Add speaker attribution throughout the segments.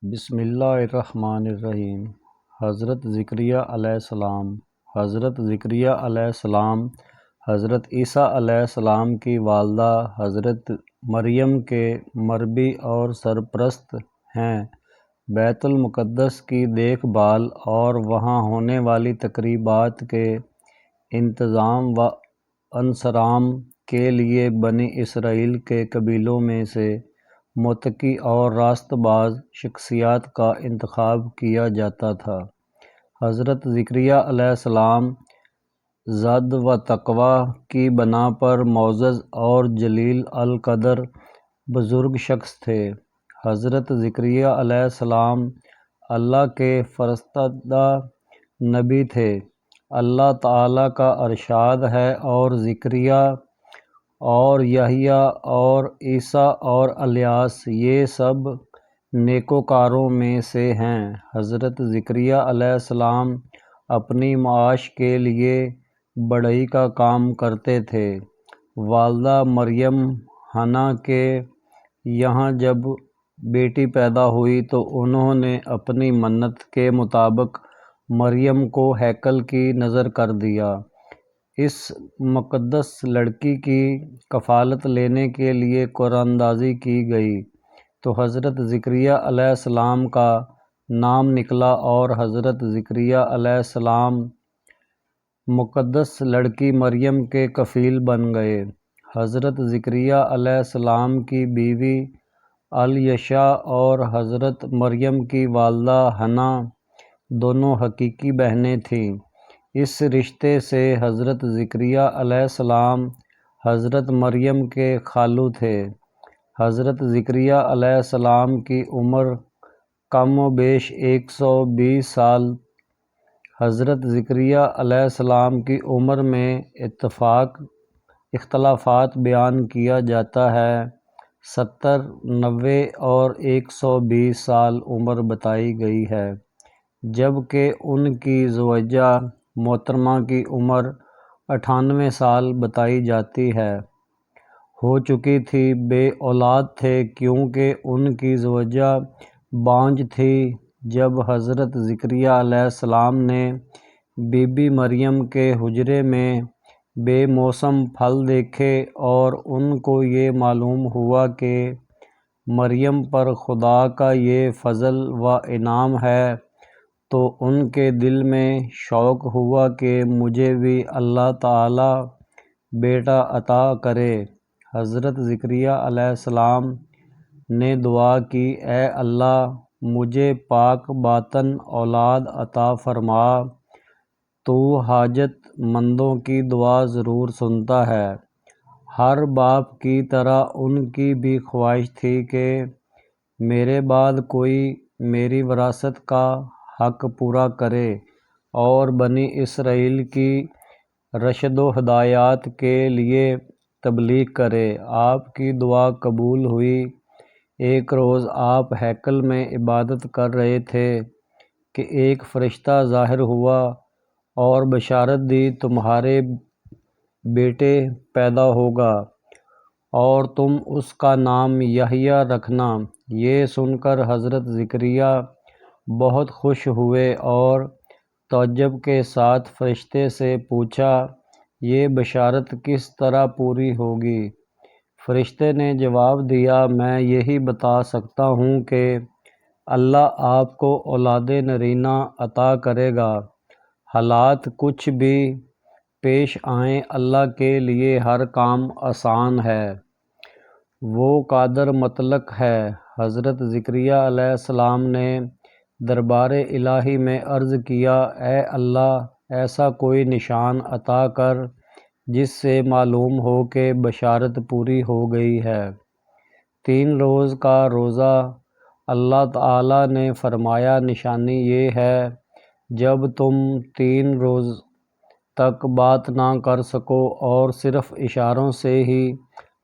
Speaker 1: بسم اللہ الرحمن الرحیم۔ حضرت زکریا علیہ السلام۔ حضرت زکریا علیہ السلام حضرت عیسیٰ علیہ السلام کی والدہ حضرت مریم کے مربی اور سرپرست ہیں۔ بیت المقدس کی دیکھ بھال اور وہاں ہونے والی تقریبات کے انتظام و انصرام کے لیے بنی اسرائیل کے قبیلوں میں سے متقی اور راست باز شخصیات کا انتخاب کیا جاتا تھا۔ حضرت زکریا علیہ السلام زہد و تقویٰ کی بنا پر معزز اور جلیل القدر بزرگ شخص تھے۔ حضرت زکریا علیہ السلام اللہ کے فرستادہ نبی تھے۔ اللہ تعالیٰ کا ارشاد ہے، اور زکریا اور یحییٰ اور عیسیٰ اور الیاس یہ سب نیکوکاروں میں سے ہیں۔ حضرت زکریا علیہ السلام اپنی معاش کے لیے بڑھئی کا کام کرتے تھے۔ والدہ مریم حنا کے یہاں جب بیٹی پیدا ہوئی تو انہوں نے اپنی منت کے مطابق مریم کو ہیکل کی نذر کر دیا۔ اس مقدس لڑکی کی کفالت لینے کے لیے قرآندازی کی گئی تو حضرت زکریا علیہ السلام کا نام نکلا اور حضرت زکریا علیہ السلام مقدس لڑکی مریم کے کفیل بن گئے۔ حضرت زکریا علیہ السلام کی بیوی الیشا اور حضرت مریم کی والدہ حنا دونوں حقیقی بہنیں تھیں۔ اس رشتے سے حضرت زکریا علیہ السلام حضرت مریم کے خالو تھے۔ حضرت زکریا علیہ السلام کی عمر کم و بیش 120 سال۔ حضرت زکریا علیہ السلام کی عمر میں اختلافات بیان کیا جاتا ہے۔ 70، 90 اور 120 سال عمر بتائی گئی ہے، جبکہ ان کی زوجہ محترمہ کی عمر 98 سال بتائی جاتی ہے۔ ہو چکی تھی، بے اولاد تھے کیونکہ ان کی زوجہ بانجھ تھی۔ جب حضرت زکریا علیہ السلام نے بی بی مریم کے حجرے میں بے موسم پھل دیکھے اور ان کو یہ معلوم ہوا کہ مریم پر خدا کا یہ فضل و انعام ہے، تو ان کے دل میں شوق ہوا کہ مجھے بھی اللہ تعالیٰ بیٹا عطا کرے۔ حضرت زکریا علیہ السلام نے دعا کی، اے اللہ مجھے پاک باطن اولاد عطا فرما، تو حاجت مندوں کی دعا ضرور سنتا ہے۔ ہر باپ کی طرح ان کی بھی خواہش تھی کہ میرے بعد کوئی میری وراثت کا حق پورا کرے اور بنی اسرائیل کی رشد و ہدایات کے لیے تبلیغ کرے۔ آپ کی دعا قبول ہوئی۔ ایک روز آپ ہیکل میں عبادت کر رہے تھے کہ ایک فرشتہ ظاہر ہوا اور بشارت دی، تمہارے بیٹے پیدا ہوگا اور تم اس کا نام یحییٰ رکھنا۔ یہ سن کر حضرت زکریا بہت خوش ہوئے اور تعجب کے ساتھ فرشتے سے پوچھا، یہ بشارت کس طرح پوری ہوگی؟ فرشتے نے جواب دیا، میں یہی بتا سکتا ہوں کہ اللہ آپ کو اولاد نرینہ عطا کرے گا۔ حالات کچھ بھی پیش آئیں، اللہ کے لیے ہر کام آسان ہے۔ وہ قادر مطلق ہے۔ حضرت زکریا علیہ السلام نے دربار الہی میں عرض کیا، اے اللہ ایسا کوئی نشان عطا کر جس سے معلوم ہو کہ بشارت پوری ہو گئی ہے۔ 3 روز کا روزہ۔ اللہ تعالیٰ نے فرمایا، نشانی یہ ہے، جب تم 3 روز تک بات نہ کر سکو اور صرف اشاروں سے ہی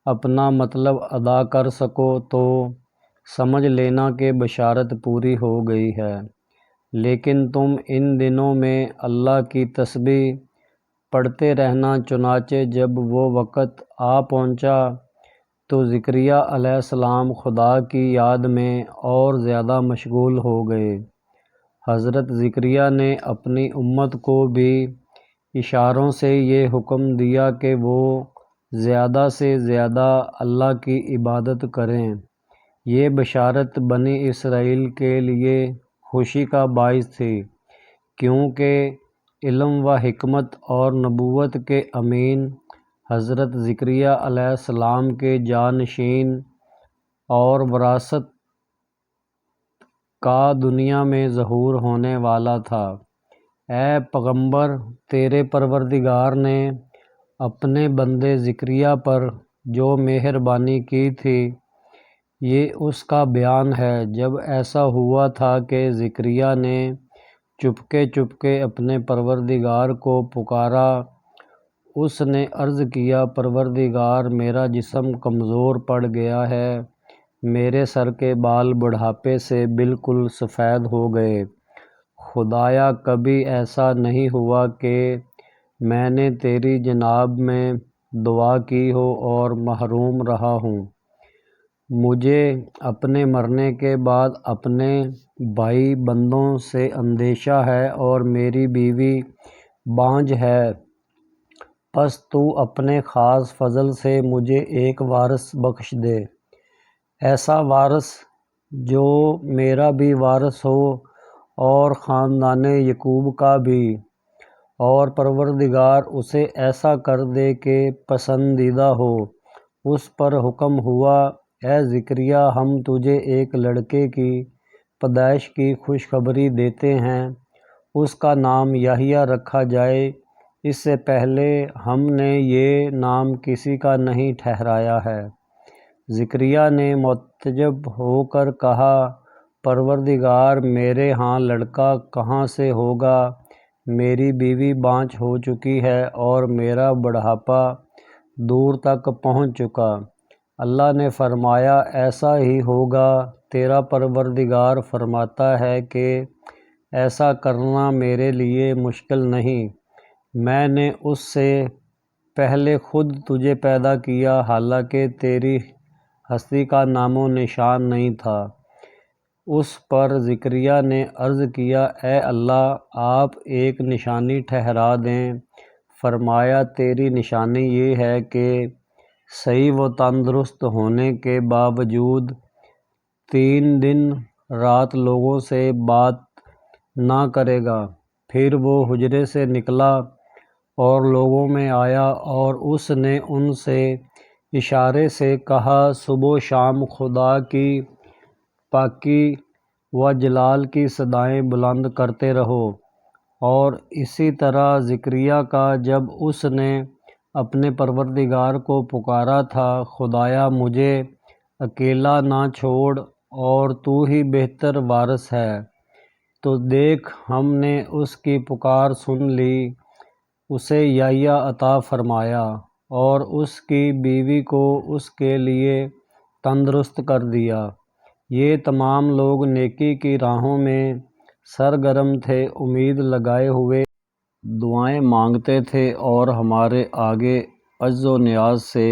Speaker 1: اپنا مطلب ادا کر سکو تو سمجھ لینا کہ بشارت پوری ہو گئی ہے۔ لیکن تم ان دنوں میں اللہ کی تسبیح پڑھتے رہنا، چنانچہ جب وہ وقت آ پہنچا تو زکریا علیہ السلام خدا کی یاد میں اور زیادہ مشغول ہو گئے۔ حضرت زکریا نے اپنی امت کو بھی اشاروں سے یہ حکم دیا کہ وہ زیادہ سے زیادہ اللہ کی عبادت کریں۔ یہ بشارت بنی اسرائیل کے لیے خوشی کا باعث تھی، کیونکہ علم و حکمت اور نبوت کے امین حضرت زکریا علیہ السلام کے جانشین اور وراثت کا دنیا میں ظہور ہونے والا تھا۔ اے پیغمبر، تیرے پروردگار نے اپنے بندے زکریا پر جو مہربانی کی تھی، یہ اس کا بیان ہے۔ جب ایسا ہوا تھا کہ زکریا نے چپکے اپنے پروردگار کو پکارا، اس نے عرض کیا، پروردگار، میرا جسم کمزور پڑ گیا ہے، میرے سر کے بال بڑھاپے سے بالکل سفید ہو گئے۔ خدایا، کبھی ایسا نہیں ہوا کہ میں نے تیری جناب میں دعا کی ہو اور محروم رہا ہوں۔ مجھے اپنے مرنے کے بعد اپنے بھائی بندوں سے اندیشہ ہے اور میری بیوی بانجھ ہے، پس تو اپنے خاص فضل سے مجھے ایک وارث بخش دے، ایسا وارث جو میرا بھی وارث ہو اور خاندان یعقوب کا بھی، اور پروردگار اسے ایسا کر دے کہ پسندیدہ ہو۔ اس پر حکم ہوا، اے زکریا، ہم تجھے ایک لڑکے کی پیدائش کی خوشخبری دیتے ہیں، اس کا نام یحییٰ رکھا جائے۔ اس سے پہلے ہم نے یہ نام کسی کا نہیں ٹھہرایا ہے۔ زکریا نے متعجب ہو کر کہا، پروردگار، میرے ہاں لڑکا کہاں سے ہوگا؟ میری بیوی بانجھ ہو چکی ہے اور میرا بڑھاپا دور تک پہنچ چکا۔ اللہ نے فرمایا، ایسا ہی ہوگا، تیرا پروردگار فرماتا ہے کہ ایسا کرنا میرے لیے مشکل نہیں۔ میں نے اس سے پہلے خود تجھے پیدا کیا، حالانکہ تیری ہستی کا نام و نشان نہیں تھا۔ اس پر زکریا نے عرض کیا، اے اللہ، آپ ایک نشانی ٹھہرا دیں۔ فرمایا، تیری نشانی یہ ہے کہ صحیح و تندرست ہونے کے باوجود 3 دن رات لوگوں سے بات نہ کرے گا۔ پھر وہ حجرے سے نکلا اور لوگوں میں آیا اور اس نے ان سے اشارے سے کہا، صبح و شام خدا کی پاکی و جلال کی صدائیں بلند کرتے رہو۔ اور اسی طرح زکریا کا جب اس نے اپنے پروردگار کو پکارا تھا، خدایا، مجھے اکیلا نہ چھوڑ اور تو ہی بہتر وارث ہے، تو دیکھ ہم نے اس کی پکار سن لی، اسے یحییٰ عطا فرمایا اور اس کی بیوی کو اس کے لیے تندرست کر دیا۔ یہ تمام لوگ نیکی کی راہوں میں سرگرم تھے، امید لگائے ہوئے دعائیں مانگتے تھے اور ہمارے آگے عجز و نیاز سے